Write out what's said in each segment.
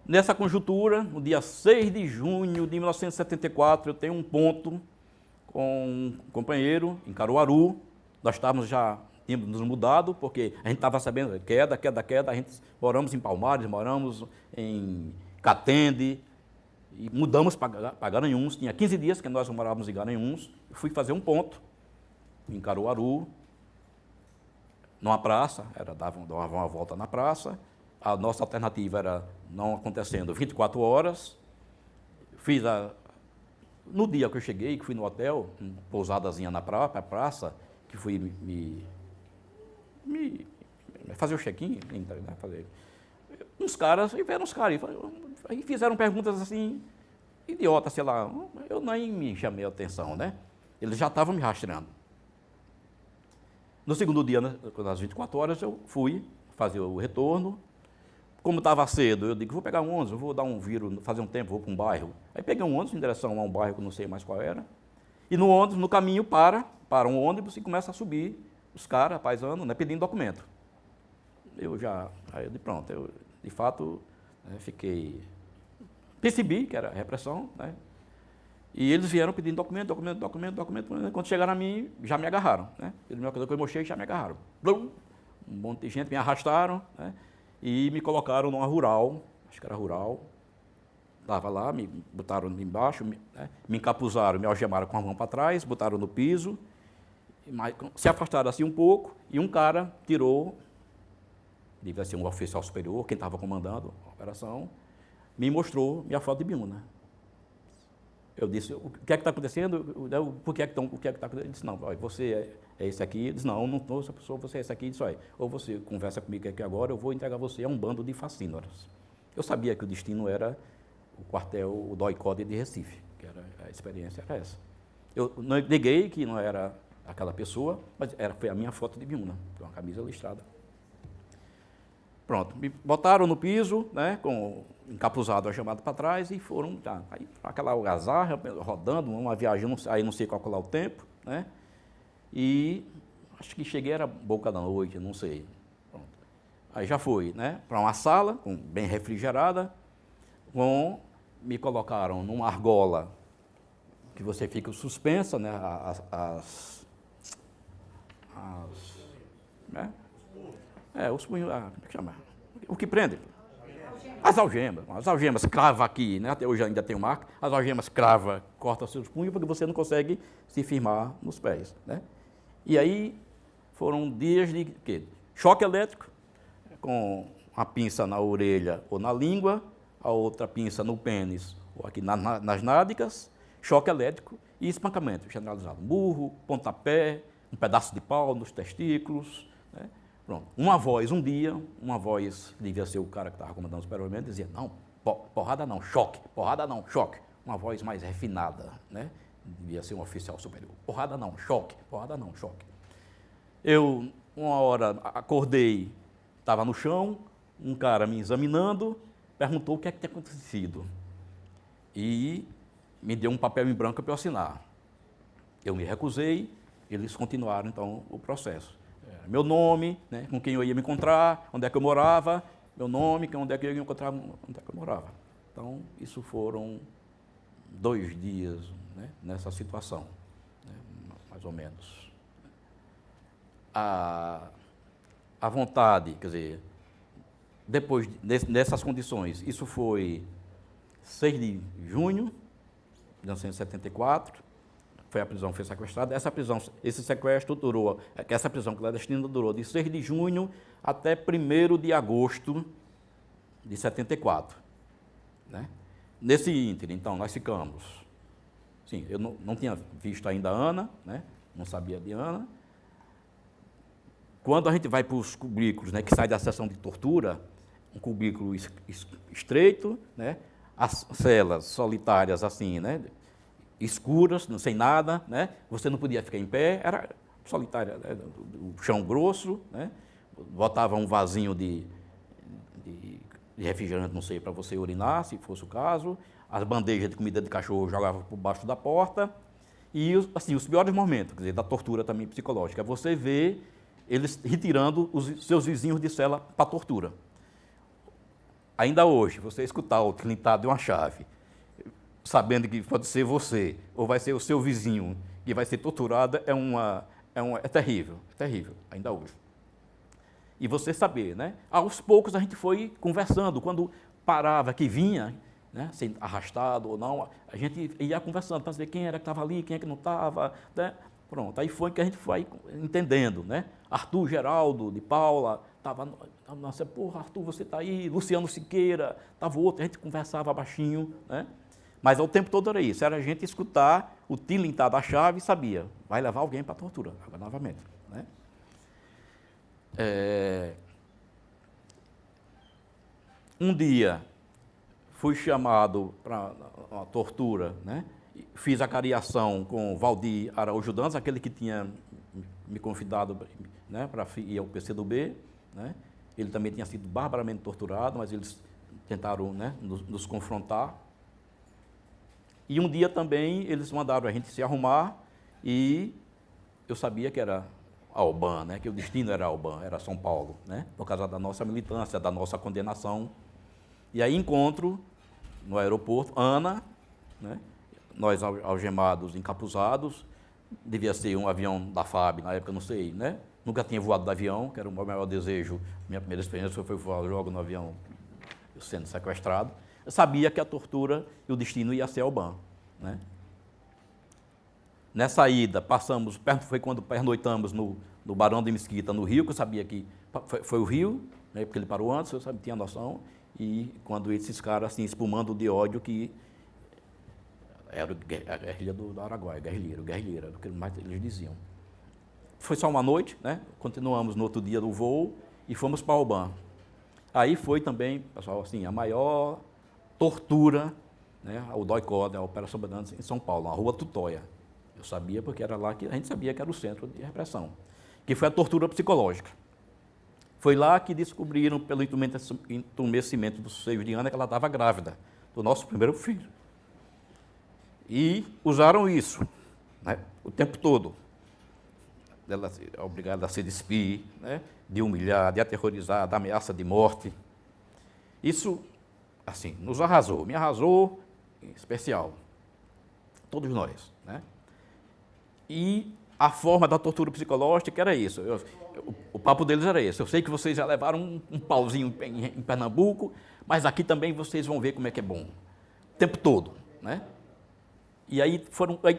Nessa conjuntura, no dia 6 de junho de 1974, eu tenho um ponto com um companheiro em Caruaru. Nós estávamos já, tínhamos nos mudado, porque a gente estava sabendo queda, a gente moramos em Palmares, moramos em Catende, e mudamos para Garanhuns. Tinha 15 dias que nós morávamos em Garanhuns. Eu fui fazer um ponto em Caruaru, numa praça, dava uma volta na praça. A nossa alternativa era não acontecendo 24 horas. No dia que eu cheguei, que fui no hotel, uma pousadazinha na praça, que fui fazer o check-in, né, uns caras, e vieram uns caras, e fizeram perguntas assim, idiotas, sei lá, eu nem me chamei a atenção, né? Eles já estavam me rastreando. No segundo dia, né, às 24 horas, eu fui fazer o retorno. Como estava cedo, eu digo, vou pegar um ônibus, vou dar um viro, fazer um tempo, vou para um bairro. Aí peguei um ônibus em direção a um bairro que eu não sei mais qual era. E no ônibus, no caminho, para um ônibus e começa a subir os caras, paisano, né, pedindo documento. Aí eu de pronto, eu de fato percebi que era repressão, né? E eles vieram pedindo documento. Quando chegaram a mim, já me agarraram, né? Quando eu mostrei, já me agarraram. Um monte de gente me arrastaram, né? E me colocaram numa rural, acho que era rural. Estava lá, me botaram embaixo, né? Me encapuzaram, me algemaram com a mão para trás, botaram no piso, se afastaram assim um pouco, e um cara tirou, devia ser um oficial superior, quem estava comandando a operação, me mostrou minha foto de biúna. Eu disse, o que é que está acontecendo? O que é que está acontecendo? Ele disse, não, você é esse aqui. Ele disse, não sou essa pessoa, você é esse aqui. Ele disse, olha, ou você conversa comigo aqui agora, eu vou entregar você a um bando de facínoras. Eu sabia que o destino era o quartel, o DOI-CODE de Recife, que a experiência era essa. Eu neguei que não era aquela pessoa, mas foi a minha foto de biúna, com uma camisa listrada. Pronto, me botaram no piso, né, com encapuzado, chamado para trás, e foram, aí, aquela algazarra, rodando, uma viagem, aí não sei calcular o tempo, né, e acho que cheguei, era boca da noite, não sei. Pronto. Aí já fui, né, para uma sala, bem refrigerada, me colocaram numa argola, que você fica suspensa, né, né? Os punhos, como é que chama? O que prende? As algemas crava aqui, né? Até hoje ainda tem marca, as algemas crava, corta seus punhos, porque você não consegue se firmar nos pés, né? E aí foram dias de quê? Choque elétrico, com uma pinça na orelha ou na língua, a outra pinça no pênis ou aqui nas nádegas, choque elétrico e espancamento generalizado. Murro, pontapé, um pedaço de pau nos testículos, né? Pronto. Uma voz, devia ser o cara que estava comandando o superior, dizia, não, porrada não, choque. Uma voz mais refinada, né? Devia ser um oficial superior. Porrada não, choque. Eu, uma hora, acordei, estava no chão, um cara me examinando, perguntou o que é que tinha acontecido. E me deu um papel em branco para eu assinar. Eu me recusei, eles continuaram, então, o processo. Meu nome, né, com quem eu ia me encontrar, onde é que eu morava, meu nome, onde é que eu ia encontrar, onde é que eu morava. Então, isso foram 2 dias, né, nessa situação, né, mais ou menos. A vontade, quer dizer, depois dessas condições, isso foi 6 de junho de 1974, a prisão foi sequestrada. Esse sequestro durou, essa prisão clandestina durou de 6 de junho até 1º de agosto de 74. Né? Nesse ínterim, então, nós ficamos. Sim, eu não tinha visto ainda a Ana, né? Não sabia de Ana. Quando a gente vai para os cubículos, né, que sai da seção de tortura, um cubículo estreito, né? As celas solitárias assim, né? Escuras, sem nada, né? Você não podia ficar em pé, era solitária, né? O chão grosso, né? Botava um vasinho de refrigerante, não sei, para você urinar, se fosse o caso. As bandejas de comida de cachorro jogava por baixo da porta. E, assim, os piores momentos, quer dizer, da tortura também psicológica, você vê eles retirando os seus vizinhos de cela para tortura. Ainda hoje, você escutar o tilintado de uma chave, sabendo que pode ser você, ou vai ser o seu vizinho, que vai ser torturado, é terrível, ainda hoje. E você saber, né? Aos poucos a gente foi conversando, quando parava, que vinha, né, sendo arrastado ou não, a gente ia conversando para saber quem era que estava ali, quem é que não estava, né? Pronto, aí foi que a gente foi entendendo, né? Arthur Geraldo, de Paula, estava, nossa, porra, Arthur, você está aí, Luciano Siqueira, estava outro, a gente conversava baixinho, né? Mas ao tempo todo era isso, era a gente escutar o tilintar da chave e sabia, vai levar alguém para a tortura, agora novamente, né? Um dia fui chamado para uma tortura, né? Fiz a cariação com Valdir Araújo Dantas, aquele que tinha me convidado, né, para ir ao PCdoB, né? Ele também tinha sido barbaramente torturado, mas eles tentaram, né, nos confrontar. E um dia também eles mandaram a gente se arrumar e eu sabia que era Alban, né, que o destino era Alban, era São Paulo, né, por causa da nossa militância, da nossa condenação. E aí encontro no aeroporto Ana, né, nós algemados, encapuzados, devia ser um avião da FAB, na época não sei, né? Nunca tinha voado de avião, que era o meu maior desejo, minha primeira experiência foi voar logo no avião, sendo sequestrado. Eu sabia que a tortura e o destino ia ser Alban, né? Nessa ida, passamos, foi quando pernoitamos no Barão de Mesquita, no Rio, que eu sabia que foi o Rio, né, porque ele parou antes, eu tinha noção, e quando esses caras, assim, espumando de ódio, que era a guerrilha do Araguaia, guerrilheira, do que mais eles diziam. Foi só uma noite, né? Continuamos no outro dia do voo e fomos para Alban. Aí foi também, pessoal, assim, a maior tortura, né? O DOI-CODE, a Operação Bandeirantes em São Paulo, na Rua Tutóia. Eu sabia porque era lá que a gente sabia que era o centro de repressão, que foi a tortura psicológica. Foi lá que descobriram, pelo entumecimento dos seios de Ana, que ela estava grávida do nosso primeiro filho. E usaram isso, né, o tempo todo. Ela é obrigada a se despir, né, de humilhar, de aterrorizar, da ameaça de morte. Isso, assim, nos arrasou, me arrasou em especial, todos nós, né? E a forma da tortura psicológica era isso. O papo deles era esse. Eu sei que vocês já levaram um pauzinho em Pernambuco, mas aqui também vocês vão ver como é que é bom. O tempo todo, né? E aí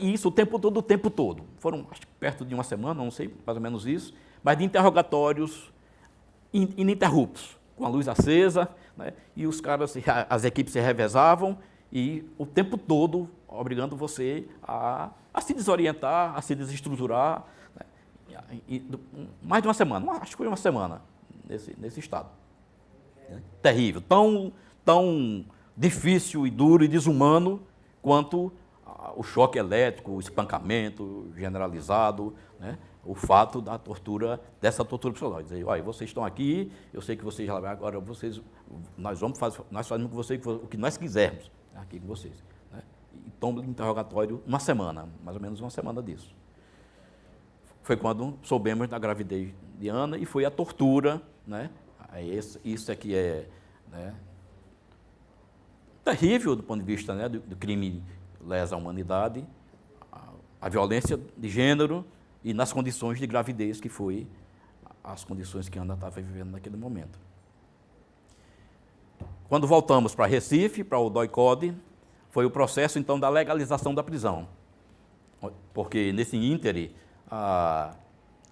isso o tempo todo. Foram, acho que perto de uma semana, não sei, mais ou menos isso, mas de interrogatórios ininterruptos, com a luz acesa, né? E os caras, as equipes se revezavam e o tempo todo obrigando você a se desorientar, a se desestruturar, né? Mais de uma semana, acho que foi uma semana nesse estado. Terrível, tão difícil e duro e desumano quanto o choque elétrico, o espancamento generalizado, né? O fato da tortura, dessa tortura psicológica. Dizer, olha, vocês estão aqui, eu sei que vocês agora nós fazemos com vocês o que nós quisermos aqui com vocês, né? E tomam de interrogatório uma semana, mais ou menos uma semana disso. Foi quando soubemos da gravidez de Ana e foi a tortura, né? Isso é que é, né, terrível do ponto de vista, né, do crime lesa à humanidade, a violência de gênero e nas condições de gravidez que foi as condições que Ana estava vivendo naquele momento. Quando voltamos para Recife, para o DOI-CODE, foi o processo, então, da legalização da prisão. Porque, nesse íntere,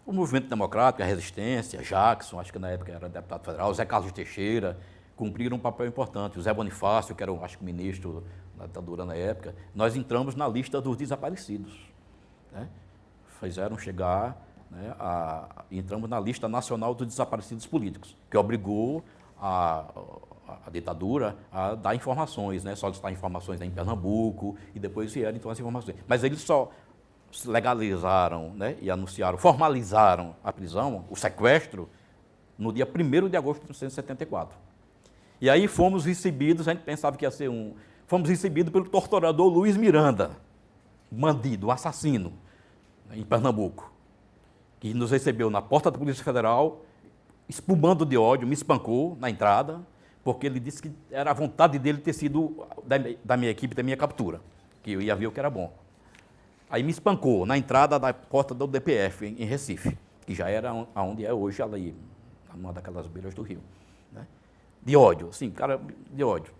o movimento democrático, a resistência, Jackson, acho que na época era deputado federal, Zé Carlos Teixeira, cumpriram um papel importante. O Zé Bonifácio, que era, acho que, ministro da ditadura na época, nós entramos na lista dos desaparecidos, né? Fizeram chegar, né, entramos na lista nacional dos desaparecidos políticos, que obrigou a ditadura a dar informações, né, solicitar informações em Pernambuco, e depois vieram então as informações. Mas eles só legalizaram, né, e anunciaram, formalizaram a prisão, o sequestro, no dia 1º de agosto de 1974. E aí fomos recebidos, a gente pensava que ia ser fomos recebidos pelo torturador Luiz Miranda, bandido, assassino, em Pernambuco, que nos recebeu na porta da Polícia Federal, espumando de ódio, me espancou na entrada, porque ele disse que era a vontade dele ter sido da minha equipe, da minha captura, que eu ia ver o que era bom. Aí me espancou na entrada da porta do DPF, em Recife, que já era onde é hoje, ali, numa daquelas beiras do rio. Né? De ódio, sim, cara, de ódio.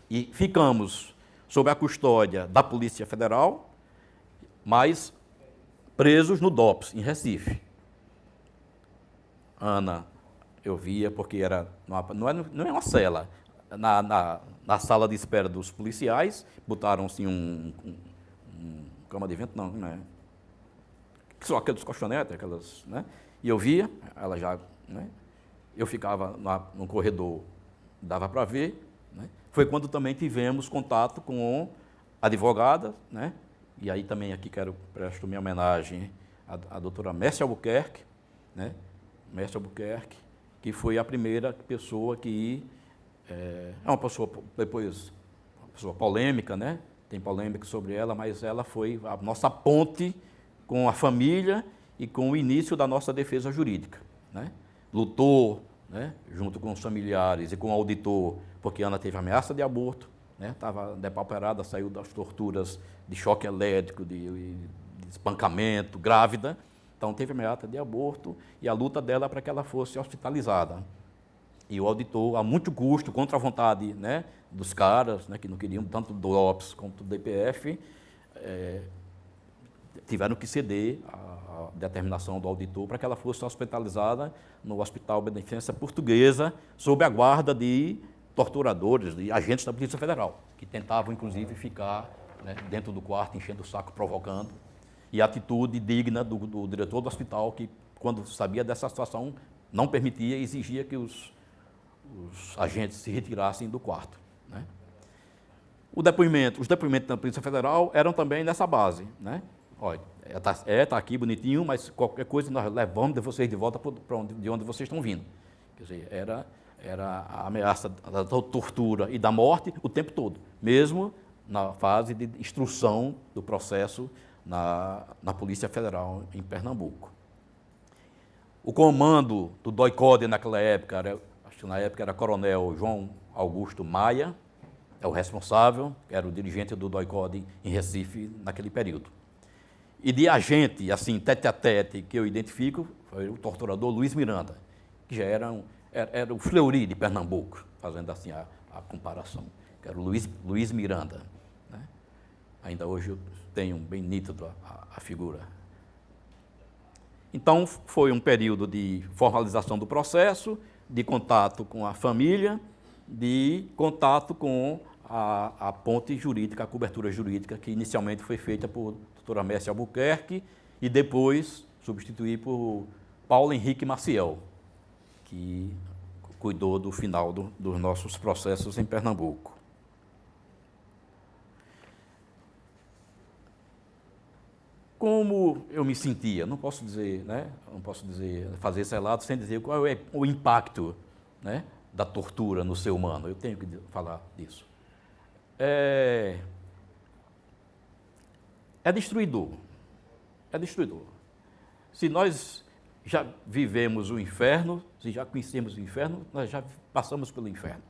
E ficamos sob a custódia da Polícia Federal, mas presos no DOPS, em Recife. Ana, eu via, porque era não é uma cela, na sala de espera dos policiais, botaram assim um cama de vento, não é? Só aqueles colchonetes, aquelas, né? E eu via, ela já, né? Eu ficava no corredor, dava para ver, né? Foi quando também tivemos contato com a advogada, né? E aí também aqui presto minha homenagem à doutora Mércia Albuquerque, né? Mércia Albuquerque, que foi a primeira pessoa que é uma pessoa depois uma pessoa polêmica, né? Tem polêmica sobre ela, mas ela foi a nossa ponte com a família e com o início da nossa defesa jurídica, né? Lutou, né, junto com os familiares e com o auditor, porque Ana teve ameaça de aborto, né? Estava depauperada, saiu das torturas de choque elétrico, de espancamento, grávida. Então, teve ameaça de aborto e a luta dela para que ela fosse hospitalizada. E o auditor, a muito custo, contra a vontade, né, dos caras, né, que não queriam tanto do OPS quanto do DPF, tiveram que ceder a determinação do auditor para que ela fosse hospitalizada no Hospital Beneficência Portuguesa, sob a guarda de torturadores, de agentes da Polícia Federal, que tentavam, inclusive, ficar, né, dentro do quarto, enchendo o saco, provocando. E a atitude digna do diretor do hospital, que, quando sabia dessa situação, não permitia e exigia que os agentes se retirassem do quarto. Né? Os depoimentos da Polícia Federal eram também nessa base. Né? Olha, tá aqui bonitinho, mas qualquer coisa nós levamos vocês de volta de onde vocês estão vindo. Quer dizer, era a ameaça da tortura e da morte o tempo todo, mesmo na fase de instrução do processo na Polícia Federal em Pernambuco. O comando do DOI-CODE naquela época, acho que na época era Coronel João Augusto Maia, é o responsável, era o dirigente do DOI-CODE em Recife naquele período. E de agente, assim, tete a tete, que eu identifico, foi o torturador Luiz Miranda, que já era o Fleury de Pernambuco, fazendo assim a comparação, que era o Luiz Miranda. Né? Ainda hoje eu tenho bem nítido a figura. Então, foi um período de formalização do processo, de contato com a família, de contato com a ponte jurídica, a cobertura jurídica, que inicialmente foi feita por doutora Mércia Albuquerque e depois substituí por Paulo Henrique Maciel, que cuidou do final dos nossos processos em Pernambuco. Como eu me sentia? Não posso dizer, né? Não posso dizer, fazer esse relato sem dizer qual é o impacto, né, da tortura no ser humano. Eu tenho que falar disso. É destruidor. É destruidor. Se nós já vivemos o inferno, se já conhecemos o inferno, nós já passamos pelo inferno.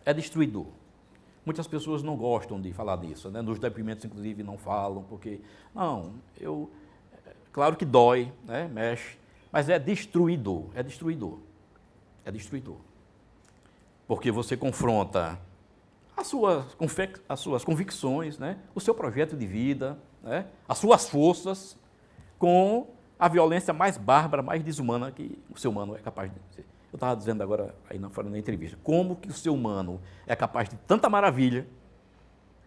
É destruidor. Muitas pessoas não gostam de falar disso, né? Nos depoimentos, inclusive, não falam, porque, claro que dói, né? Mexe, mas é destruidor, é destruidor, é destruidor. Porque você confronta as suas convicções, né? O seu projeto de vida, né? As suas forças, com a violência mais bárbara, mais desumana que o ser humano é capaz de ser. Eu estava dizendo agora, aí fora na entrevista, como que o ser humano é capaz de tanta maravilha,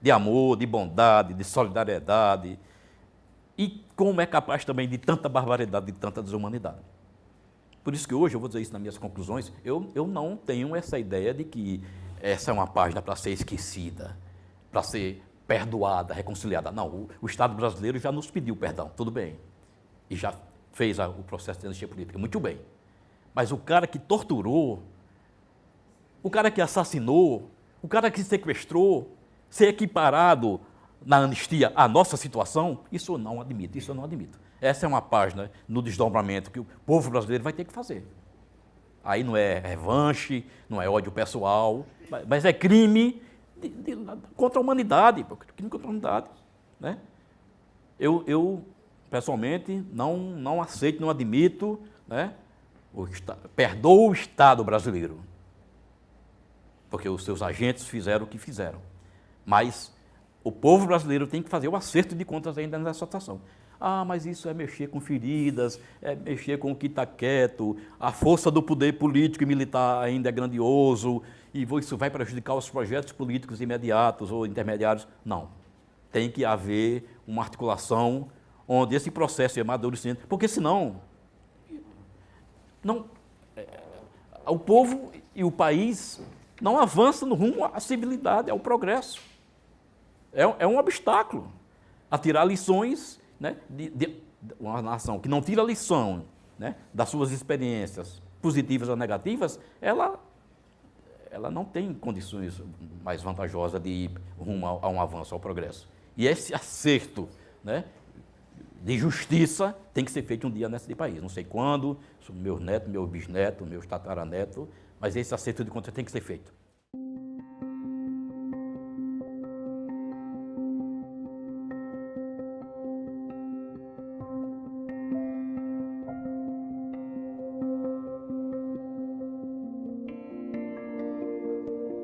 de amor, de bondade, de solidariedade, e como é capaz também de tanta barbaridade, de tanta desumanidade. Por isso que hoje, eu vou dizer isso nas minhas conclusões, eu não tenho essa ideia de que essa é uma página para ser esquecida, para ser perdoada, reconciliada. Não, o Estado brasileiro já nos pediu perdão, tudo bem, e já fez o processo de anistia política, muito bem. Mas o cara que torturou, o cara que assassinou, o cara que sequestrou, ser equiparado na anistia à nossa situação, isso eu não admito, isso eu não admito. Essa é uma página no desdobramento que o povo brasileiro vai ter que fazer. Aí não é revanche, não é ódio pessoal, mas é crime contra a humanidade, crime contra a humanidade, né? Eu pessoalmente, não aceito, não admito, né? Perdoo o Estado brasileiro, porque os seus agentes fizeram o que fizeram, mas o povo brasileiro tem que fazer o acerto de contas ainda nessa situação. Ah, mas isso é mexer com feridas, é mexer com o que está quieto, a força do poder político e militar ainda é grandioso, e isso vai prejudicar os projetos políticos imediatos ou intermediários. Não. Tem que haver uma articulação onde esse processo de amadurecimento, porque senão o povo e o país não avançam no rumo à civilidade, ao progresso. É um obstáculo a tirar lições, né, de uma nação que não tira lição, né, das suas experiências positivas ou negativas, ela não tem condições mais vantajosas de ir rumo a um avanço, ao progresso. E esse acerto, né, de justiça tem que ser feito um dia nesse país. Não sei quando, meus netos, meus bisnetos, meus tataranetos, mas esse acerto de contas tem que ser feito.